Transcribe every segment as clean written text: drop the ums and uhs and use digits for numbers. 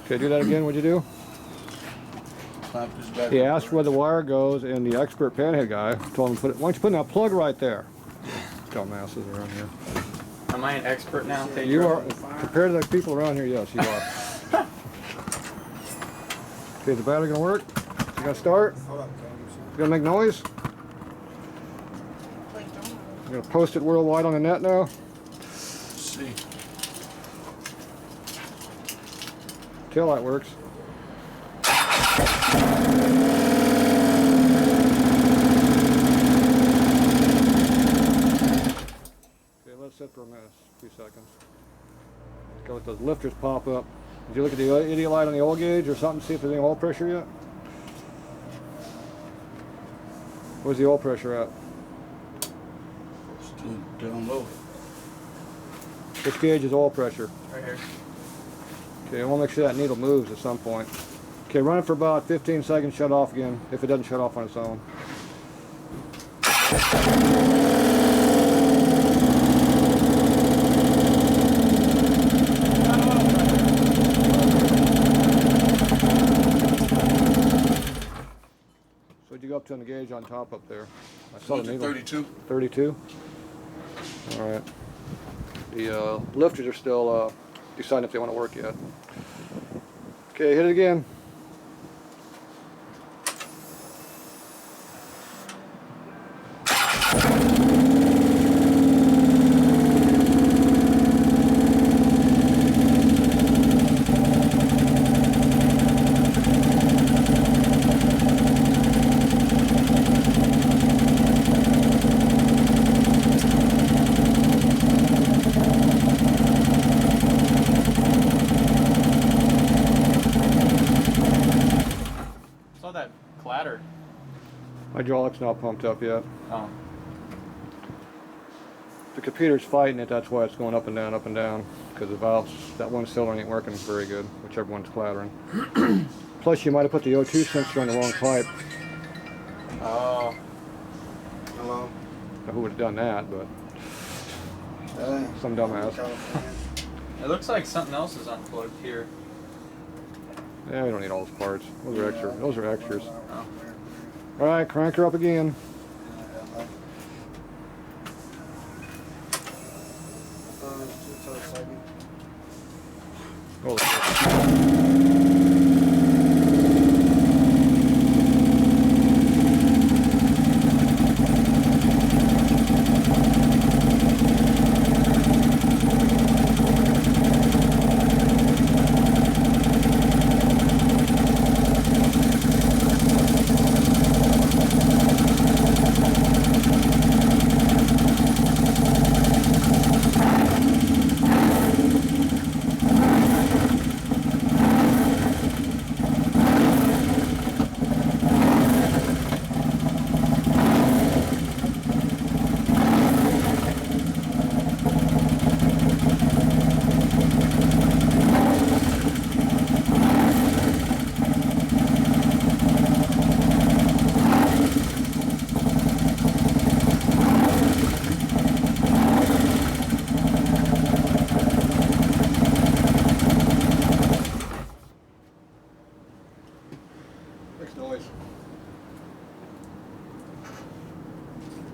Okay, do that again. What'd you do? He asked where the wire goes, and the expert panhead guy told him to put it. Why don't you put that plug right there? Dumbasses around here. Am I an expert now? Tatro? You are, compared to the people around here, yes, you are. Okay, is the battery gonna work? You gonna start? You gonna make noise? You're gonna post it worldwide on the net now? Let's see. Tail light works. Okay, let's sit for a minute, 2 seconds. Go let those lifters pop up. Did you look at the idiot light on the oil gauge or something, see if there's any oil pressure yet? Where's the oil pressure at? Still down low. Which gauge is oil pressure? Right here. Okay, I want to make sure that needle moves at some point. Okay, run it for about 15 seconds, shut off again, if it doesn't shut off on its own. So what'd you go up to on the gauge on top up there? I saw the needle. 32. 32? All right. The lifters are still deciding if they want to work yet. Okay, hit it again. Saw that clatter. Hydraulic's not pumped up yet. Oh. The computer's fighting it, that's why it's going up and down, because the valves, that one cylinder ain't working very good, whichever one's clattering. Plus, you might have put the O2 sensor on the wrong pipe. Oh. Hello. Now, who would have done that, but some dumbass. It looks like something else is unplugged here. Yeah, we don't need all those parts. Those are extra. Those are extras. Oh. All right, crank her up again. Holy shit. Makes noise.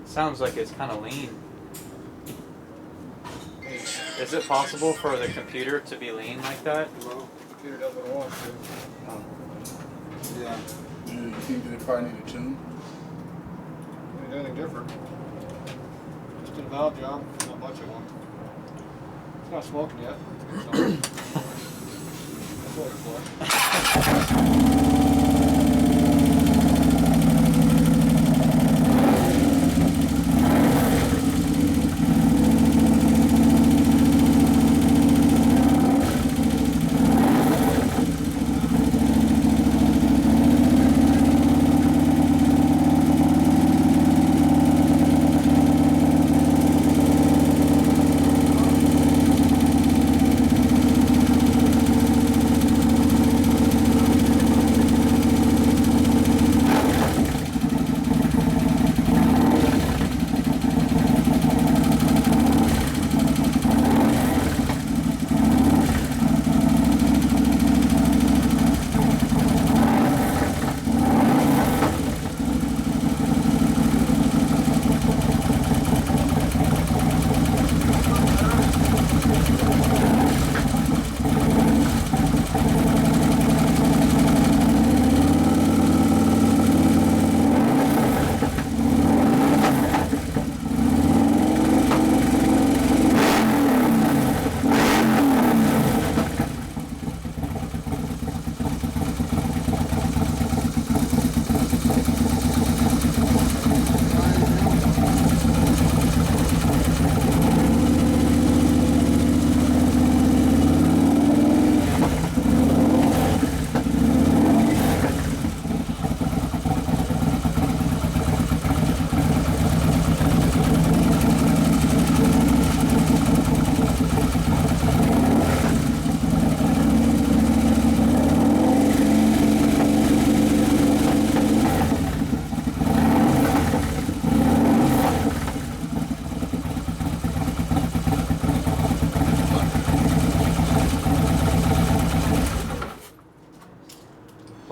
Sounds like it's kind of lean. Is it possible for the computer to be lean like that? Well, the computer does what it wants to. Yeah. You think they probably need a tune? Can't do anything different. Just did a valve job, not much of one. It's not smoking yet. So. That's what it's for.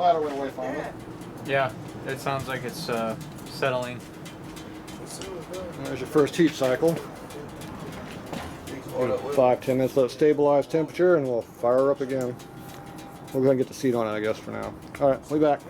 Ladder went away finally. Yeah, it sounds like it's settling. There's your first heat cycle. 5-10 minutes, let it stabilize temperature, and we'll fire her up again. We'll go ahead and get the seat on it, I guess, for now. All right, we'll be back.